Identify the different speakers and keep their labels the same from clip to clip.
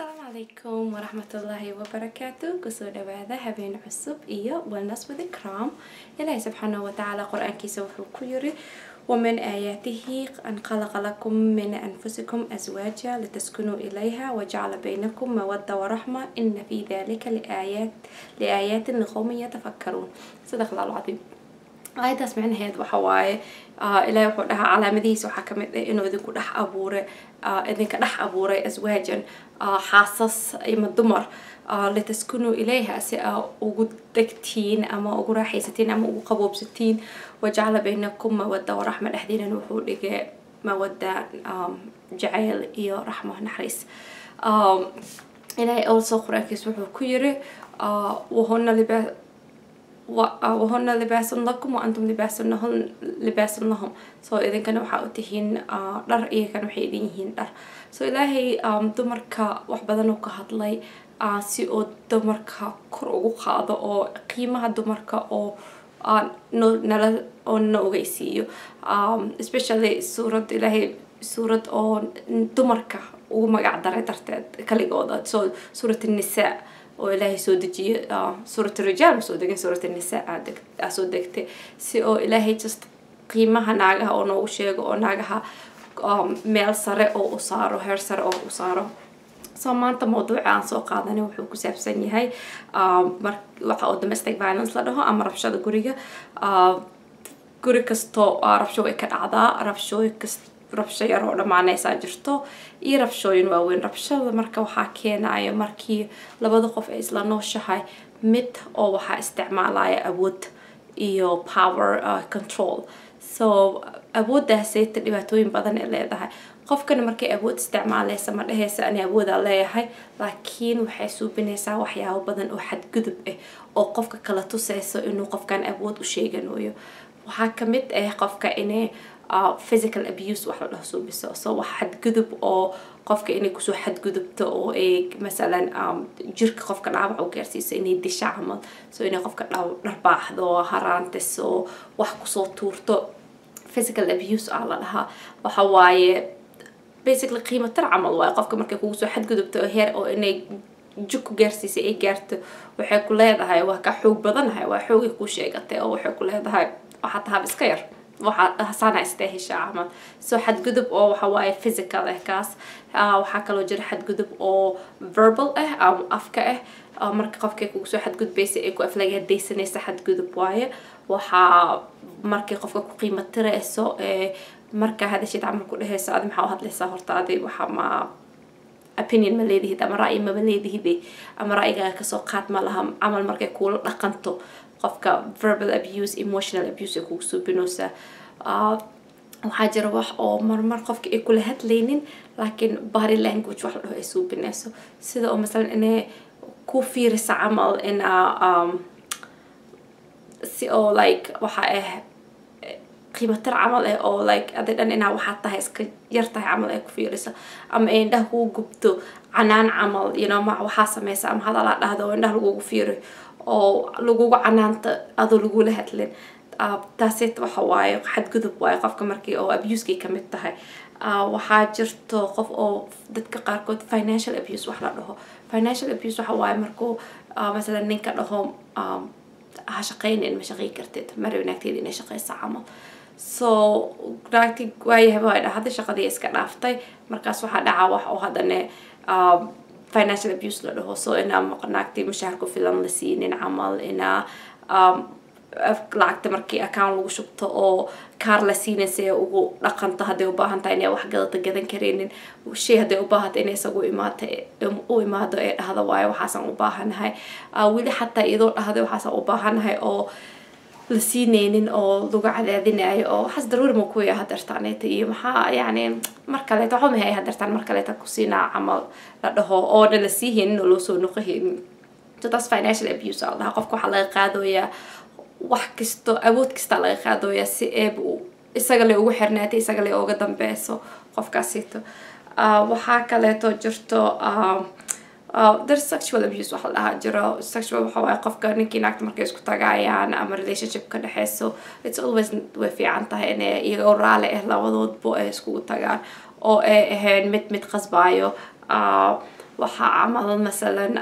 Speaker 1: السلام عليكم ورحمة الله وبركاته. كسر هذا هبين عصب والناس وذكرام إلهي سبحانه وتعالى قرآن كيسوح كيري ومن آياته أن خلق لكم من أنفسكم أزواجا لتسكنوا إليها وجعل بينكم مودة ورحمة إن في ذلك لآيات لقوم يتفكرون. صدق الله العظيم. آية سمعنا هاد وحواي إلهي وحدها على مديس وحكمت إنه إذا كنت أبوري إذا كنت أبوري أزواجا حاسس إما الدمر لتسكنوا إليها سواء وجودتين أما أجورا حيستين أما أجوقبوب ستين وجعل بينكم مودة ورحمة الأحدين وحول مودة جعل إيا رحمة نحرس. إلهي أول صخرة كيسوحوا كيري وهن لباس لكم وأنتم لباس لهم. إذا كانوا حاوتهين در إيه كانوا حيدينهين در. إلهي دمرك وحبذا كهضلي سيء دمرك كرو قاضي أو قيمة دمرك أو نلا أو نوجيسيو especially سورة إلهي سورة أو دمرك وما قاعد درت كلي قاضي سورة النساء وإلهي سودجي سورة الرجال سودجي سورة النساء سودجتي سو إلهي just قيمة ناجها أو نوشيج أو ناجها ميل سر أو أسارة هر سر أو أسارة. ما أنت موضوع عن سوق هذا وحنا كسب سنة هاي وحاول domestic violence لده أمر رفشة الجورية جوري كستو رفشوا كأعضاء رفشة يروح مع ناس أجرتو رفشوين وين رفشة مركو حكينا مركي لبض قف إسلا نوشة هاي مت أو وح استعماله أود power control. أود ده سيت اللي بتوين بدن اللي ده قف كان مركي أود استعماله سمر هي سأني أود الله هاي لكن وحسوا بنسا وحياه بدن أحد جذب أو قف كلا تساس إنه قف كان أود وشيء جنويه وحكمت قف كأنه physical abuse وحلا له سو بس واحد جذب أو قف كأنه كسو حد جذبته أو مثلا جرك قف كلام أو كرسي إنه يدش عمل إنه قف كلام رباح ذو هران تسو وحكو صوت تورتو physical abuse على لها وحواي basically قيمة العمل وقف كمركي كسو حد جذبته هير أو إنه جوكو جرسي جرت وحكو له هاي وكحوق بدن هاي وحوق يكوش يقطع أو وحكو له هاي وحتى هذا سكير وحصانع استهشاء عمل حد جذب أو حواي physical كاس وحكى له جرح حد جذب أو verbal أو أفكار مرك قفك كوسو حد جذب بس إيكو أفلاقي هديس ناس حد جذب واي مرك قفك قيمة ترأسه مرك هذا الشيء تعمل كله سعد محاولة لسه هرتادي وحما opinion ملذي هذا مرأي ملذي هذي أما رأيك كسوقات مالهم عمل مرك يقول لقنته قفك verbal abuse emotional abuse كوسو بنوسه وحاجة روح أو مرمر قفك كل هاد لينين لكن body language واحد له يسوب بالناس سيدا أو مثلا إنه كوفي رس عمل إنه أو like وحا قيمة العمل أو like أدري إنه وحتى هيسك يرتاح عمل كوفي رس أما إنه هو جبته عنان عمل مع وحاسة مسا أم هذا لا هذا وإنه لجو كوفي أو لجو عنان هذا لجو لهتلين تاسيت وحواي حد جذب واي قف كمركي أو abuse كي كمتها وحاجرت قف أو دتك قاركود financial abuse وحلا له financial abuse وحواي مركو مثلا نينك لهم هشقين إن مشغي كرتت مرة نكتير إن شقي سعمل نكتي واي هذا شقدي إسكرافتي مركز واحد عواح أو هذا إنه financial abuse له إنه نكتي مشاركو في الانلسين إن عمل إنه lacagta markii account lagu shubto oo kaar la siinaysa ugu dhaqanto haday u baahan tahay inay wax gadan kareenin shay haday u baahato inay isagu imaado ee dhahdo waayo waxaasan u baahanahay wili xataa iyadoo dhahdo waxaasan u baahanahay oo la siinaynin oo lagu cadaadinayo oo waxaas daruuri ma ku yahay hadartaanayta iyo maxaa yani markale ta xuma hay hadartaan markale ta ku siinaa camal la dhaho oo la siihin loo soo noqohin taas financial abuse ah qofku waxa laga qaadooyaa wax kisto awood kista laga qaadooyaa si isaga la ugu xirnaatay isaga la uga dambeeso qofkaasito waxa kale to jirto there's sexual abuse waxa la jiro sexual waxa qofka ninkii naagta markay isku tagayaan ama relationship ka dhaxayso it's always way fiican tahay in iyaga raali labadoodba ay isku tagaan oo ay ahayn mid qasbaayo waxa camal masalan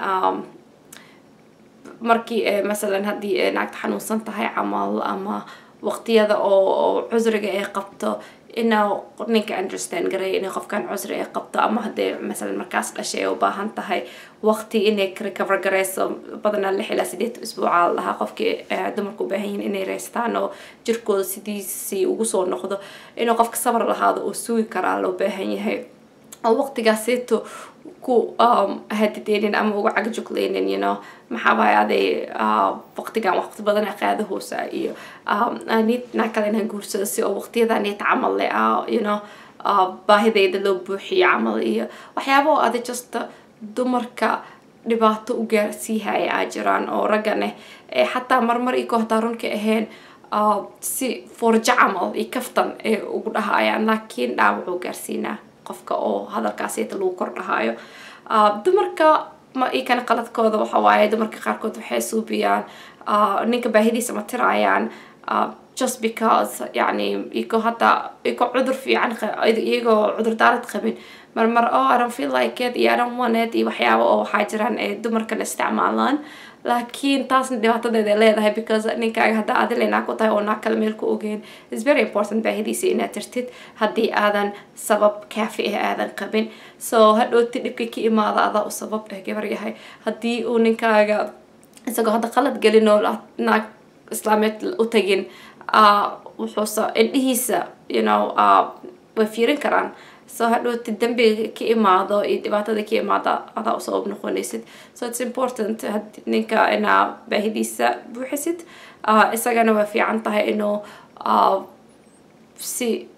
Speaker 1: markii masalan haddii naagta xanuunsan tahay camal ama waqtiyada oo cusriga ay qabto inuu ninka understand garay inay qofkan cusri ay qabto ama haddii masalan markaas dhashay u baahan tahay waqti inay recover garayso badanaa 6 ilaa 8 isbuuca lahaa qofkii dumarku u baahan yihiin inay reystaan oo jirkooda sidiisii ugu soo noqdo inuu qofka sabar lahaado oo sugi karaa loo baahan yahay oo waqtigaasito ku hadideenin ama ugu cagjugleynin you know maxaa waaye waqtigan waqti badan qaado hoosa iyo nid kale inaan guursado si oo waqtiyadan ay tacamal leh you know baahideyda loo buuxiyo camal iyo waxyaabo oo just dumarka dhibaato u gaarsiiyay ay jiraan oo ragane xataa marmar iyo kooxda runka ahayn si forja camal iyo kaftan ugu dhahayaan laakiin dhaawac u gaarsiinaa qofka oo hadalkaasita lagu kordhahayo dumarka ma ikana qaladkooda waxa waaye dumarka qaarkood waxay suubiyaan ninka baahidiisa ma tirayaan just because يعني iko hata iko cudur fiican iyagoo cudur daarad qabin marmar I don't feel like it I don't want it waxyaabo oo waxaa jiraan ee dumarkan isticmaalaan laakiin taasna dhibaatadeeda leedahay because ninkaaga hadda aad leena ku tahay oo naag kale meel ku ogeyn is very important baahidiisa inaad tirtid haddii aadan sabab kaafi ah aadan qabin so hadhooti dhibka ka imaada adaa u sabab gabar yahay haddii uu ninkaaga isagoo hadda qalad gelin oo naag islaameed u tagin wuxuusa indhihiisa you know way fiirin karaan so hadhooti dambiga ka imaado iyo dhibaatada ka imaada adaa u sabab noqonaysid so it's important ninka inaa baahidiisa buuxisid isagana waa fiican tahay inuu si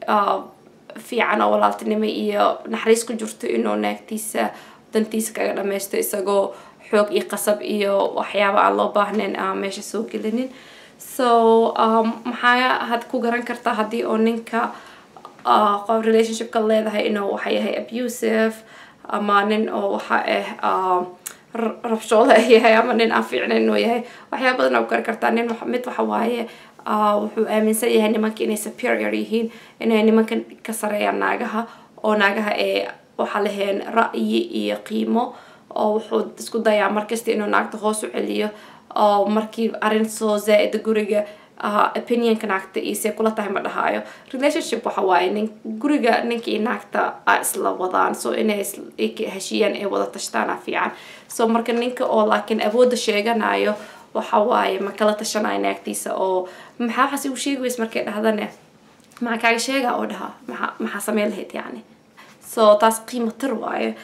Speaker 1: fiican oo walaaltinimo iyo naxariis ku jirto inuu naagtiisa dantiisa kaga dhameysto isagoo xoog iyo qasab iyo waxyaabo aan loo baahnayn meesha soo gelinin so maxaa had ku garan kartaa haddii oo ninka relationship ka leedahay inuu waxa yahay abusive ama nin oo waxa rabshooda yahay ama nin aan fiicnayn inuu yahay waxyaabo badan oo garan kartaa nin mid waxa waaye wuxuu aaminsan yahay nimanka inay superior yihiin inay nimanka ka sareeyaan naagaha oo naagaha waxa laheen ra'yi iyo qiimo oo wuxuu isku dayaa markasta inuu naagta hoos u celiyo oo markii arin soo zaa'id guriga opinionka naagta iyo kula tahay ma dhahayo relationship waxa waaye guriga ninkii naagta isla wadaan so inay heshiiyaan ay wada tashtaan fiican so marka ninka oo laakiin awoodda sheeganayo waxa waaye ma kala tashanayo naagtiisa oo maxaa xasi u sheegays markay dhahdane ma kaaga sheega oo dhaha maxaa sameyn lahayd yani so taas qiimo tir waaye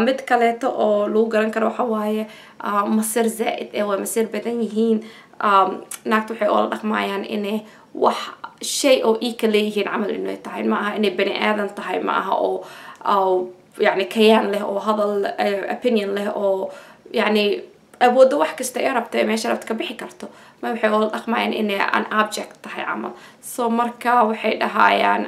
Speaker 1: mid kaleeto oo lagu garan karo waxa waaye masir zaa'id waa masir badan yihiin naagta waxay oola dhaqmayaan inay wax shay oo ka leeyihiin camal inay tahay ma aha inay bani aadan tahay ma aha oo yani kayaan leh oo hadal opinion leh oo yani awoodda wax kasta ay rabtay meesha rabta ka bixi karto ma waxay oola dhaqmayaan inay an object tahay camal so marka waxay dhahayaan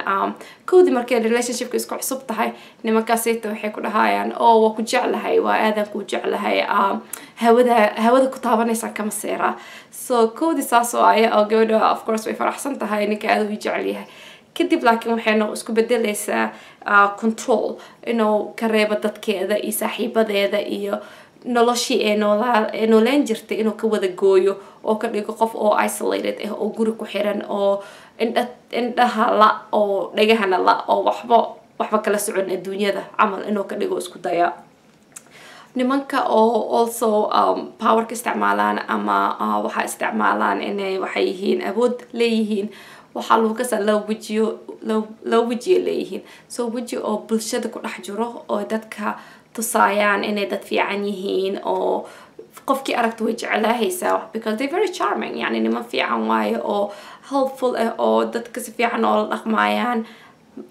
Speaker 1: koodi markay relationshipka isku cusub tahay nimankaasita waxay ku dhahayaan waa ku jeclahay waa aadan ku jeclahay hawada ku taabanaysa kama seera so koodi saas oo oo gabadha of course way faraxsan tahay ninka aad u jecel yahay kadib laakiin waxay isku bedelaysaa control inuu ka reebo dadkeeda iyo saaxiibadeeda iyo noloshii ee noolaan jirtay inuu ka wada gooyo oo ka dhigo qof oo isolated oo guri ku xiran oo indhaha la oo dhagahana la oo waxba kala socon adduunyada camal inuu ka dhigo isku daya nimanka oo also powerka isticmaalaan ama waxa isticmaalaan inay waxay yihiin awood leeyihiin waxaa lagu kasaa loo wajiyo leeyihiin so waji oo bulshada ku dhex jiro oo dadka tusayaan inay dad fiican yihiin oo qofkii aragta way jeclaahaysaa because they very charming yani niman fiican waaye oo helpful oo dadka si fiican oo la dhaqmayaan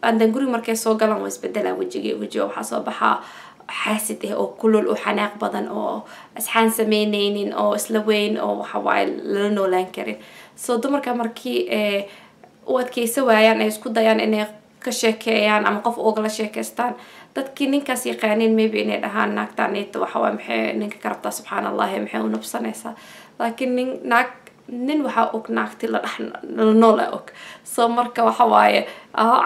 Speaker 1: andan guri markay soo galaan way isbedelaan wajiga waxaa soo baxaa xaasid oo kulul oo xanaaq badan oo asxaan sameynaynin oo isla weyn oo waxa waaye lala noolaan karin so dumarka markii u adkaysa waayaan ay isku dayaan inay ka sheekeeyaan ama qof ogala sheekaystaan dadkii ninkaas yaqaaniin maybe inay dhahaan naagtaanita waxa waaye maxay ninka ka rabtaa subxaan allah maxay u nabsanaysaa laakiin nin waxaa og naagti la nool og so marka waxa waaye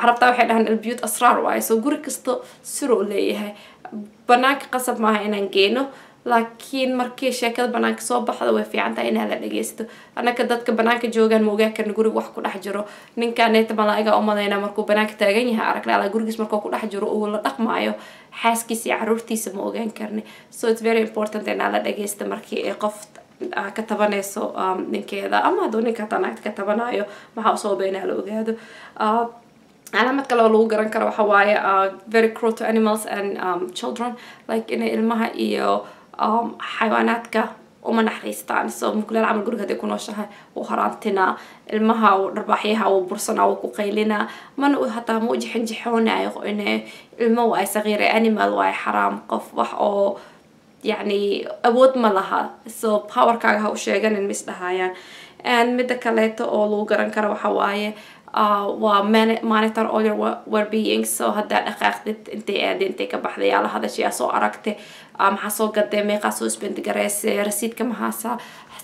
Speaker 1: carabtaa waxay dhahaan albiyut asraar waaye so guri kasta siro leeyahay banaanka qasab maaha inaan geeno laakiin markii sheekada banaanka soo baxdo way fiican tahay inaa la dhageysto anaka dadka banaanka joogaan ma ogaan karna guriga wax ku dhex jiro ninkaaneta malaa'iga u malaynaa markuu banaanka taagan yahay aragnaa gurigiis markuu ku dhex jiro uu la dhaqmaayo xaaskiisa iyo caruurtiisa ma ogaan karni so it's very important inaa la dhageysto markii ay qof ka tabanayso ninkeeda ama hadduu ninka hataa naagta ka tabanayo maxaa usoo inaa la ogaado calaamad kale oo lagu garan karo waxa waaye very cruel to animals and children like inay ilmaha iyo xayawaanaadka uma naxariistaan so mukuleel camal guriga haday ku nooshahay uu haraantinaa ilmaha uu dharbaaxyaha uu bursanaa uu ku qaylinaa mana uu hataa ma u jixinjixoonayo inay ilmo waa saqiir animal waa xaraam qof wax oo يعني أود ما لها so power كاغا هو شيغان إن مسدهايان and مدة كاليتو أو لو غران كارو حواي و monitor all your well-being so هدا دقاقدت انتي كبحدي على هذا الشيء سو أركتي محاسو قدامي قاسو سبنت غريسي رسيد كمحاسا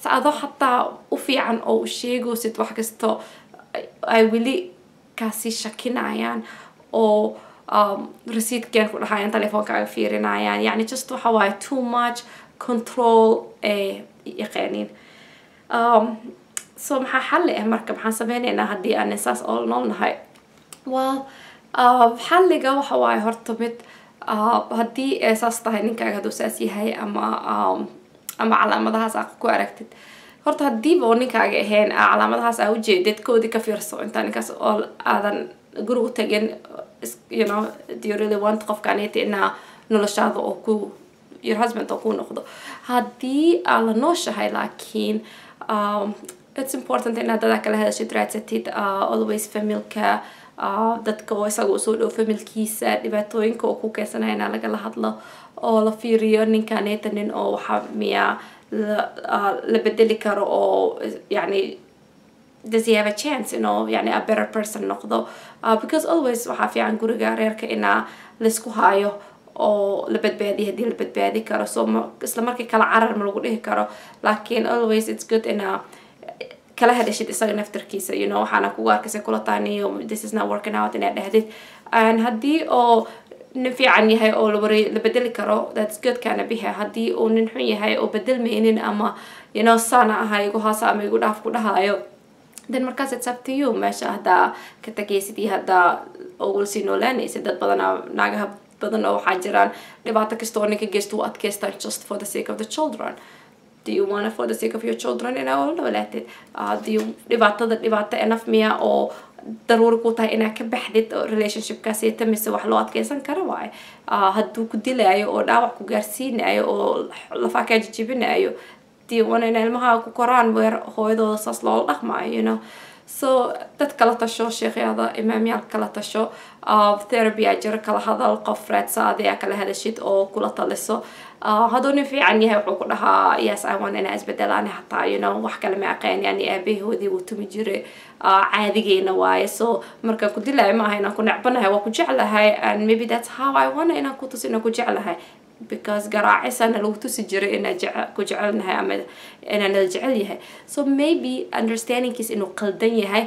Speaker 1: سأضو حتى وفي عن أو شيغو ست وحكستو I really كاسي شاكينايان أو رسيد كان كل حاجة تليفون كان فيرنايان يعني just حواي too much control يقينين so maxaa xal ah marka maxaan sameeynaa hadii aan saas oo noolnahay xalliga waxa waaye horta mid hadii saas tahay ninkaaga haduu saas yahay ama calaamadahaas aad ku aragtid horta hadii oo ninkaaga ahayn calaamadahaas aad u jeedid koodi ka fiirso inta ninkaas oo aadan guriga u tagin you know do you really want qofkaanita inaa noloshaada oo ku your husband oo ku noqdo hadii aad la nooshahay laakiin it's important inaad dada kala hadashid raadsatid always familka dadka oo isaga u soo dhow familkiisa dhibaatooyinka oo ku keensanaya inaa lagala hadlo oo la fiiriyo ninkaaneta nin oo waxa miya la bedeli karo oo yani does he have a chance you know يعني a better person noqdo because always waxa fiican guriga reerka inaa laisku haayo oo la badbaadiyo hadii la badbaadi karo so isla markii kala carar ma lagu dhihi karo laakiin always it's good inaa kala hadashid isaga naftarkiisa you know waxaana kugu arkaysa kula taaniyo this is not working out inaad dhahdid and hadii oo nin fiican yahay oo la bedeli karo that's good kana biha hadii uu nin xun yahay oo bedelmaynin ama you know sana ahay igu haasa ama igu dhaaf ku dhahayo then markaas it's up to you meesha haddaa ka tagaysid iyo haddaa ogol sii noolaanaysid dad badan naagaha badan oo waxaa jiraan dhibaato kasta oo ninka geysto u adkaystaan just for the sake of the children do you want it for the sake of your children inaa oo noolaatid do you dhibaato enough miya oo daruuri ku tahay inaa ka baxdid relationshipkaasi tamise wax loo adkaysan karo waaye hadduu ku dilaayo oo dhaawac ku gaarsiinayo oo lafaa kaa jijibinayo do you want in ilmaha ku koraan weer hooyadooda saas loola dhaqmaayo you know so dad kala tasho sheekhyada imaamyaal kala tasho therapy ajir kala hadal qof raadsaadi kala hadashid oo kula taliso hadduu nin fiican yahay wuxuu ku dhahaa yes I want inaa isbedelaan hataa you know wax kale ma aqaan yani aabahoodii wuu tumi jiray caadigeena waaye so markaan ku dilaayo maaha inaan ku necbanahay waa ku jeclahay and maybe that's how I want inaan ku tusi inaan ku jeclahay because garaacisana lagu tusi jiray inaan ku jecelnahay ama inaan la jecel yahay so maybe understandingkiis inuu qaldan yahay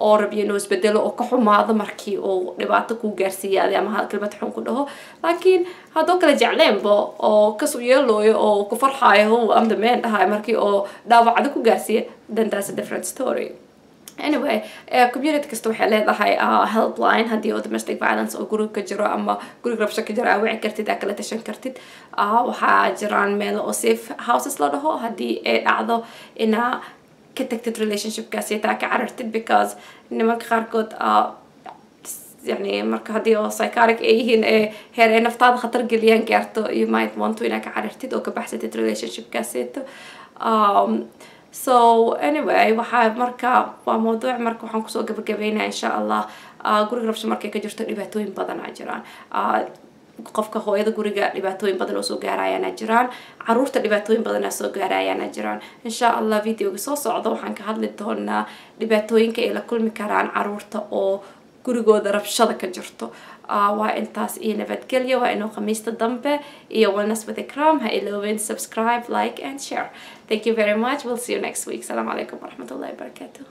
Speaker 1: oo rabiyo inuu isbedelo oo ka xumaado markii uu dhibaato ku gaarsiiyay ama kelmad xun ku dhaho laakiin haddoo kala jecleenbo oo kasoo yeelooyo oo ku farxaayo am the man dhahay markii oo dhaawacda ku gaarsiiyay then that's a different story anyway community kasta waxay leedahay helpline hadii oo domestic violence oo guriga ka jiro ama guriga rabsho ka jiro wici kartid kala tashan kartid waxaa jiraan meel oo safe houses la dhaho hadii ay dhacdo inaa ka tagtid relationshipkaasi taa ka carartid because nimanka qaarkood يعني marka hadii oo psychiatric ay yihiin heer ay naftaada khatar geliyaan gaarto you might want to inaa ka carartid oo ka baxsatid relationshipkaasi so anyway waxaa marka waa mawduuc marka waxaan kusoo gabagabeynaa insha Allah guriga rabsho markay ka jirto dhibaatooyin badan ay jiraan qofka hooyada guriga dhibaatooyin badan oo soo gaarayaan jiraan caruurta dhibaatooyin badan oo soo gaarayaan jiraan insha Allah videoga soo socdo waxaan ka hadli doonaa dhibaatooyinka ay la kulmi karaan caruurta oo gurigooda rabshada ka jirto waa intaas iyo nabadgelyo waa inoo khamiista dambe iyo wellness with Ikram ha iloobin subscribe like and share thank you very much we'll see you next week assalamu alaikum warahmatullahi wabarakatuh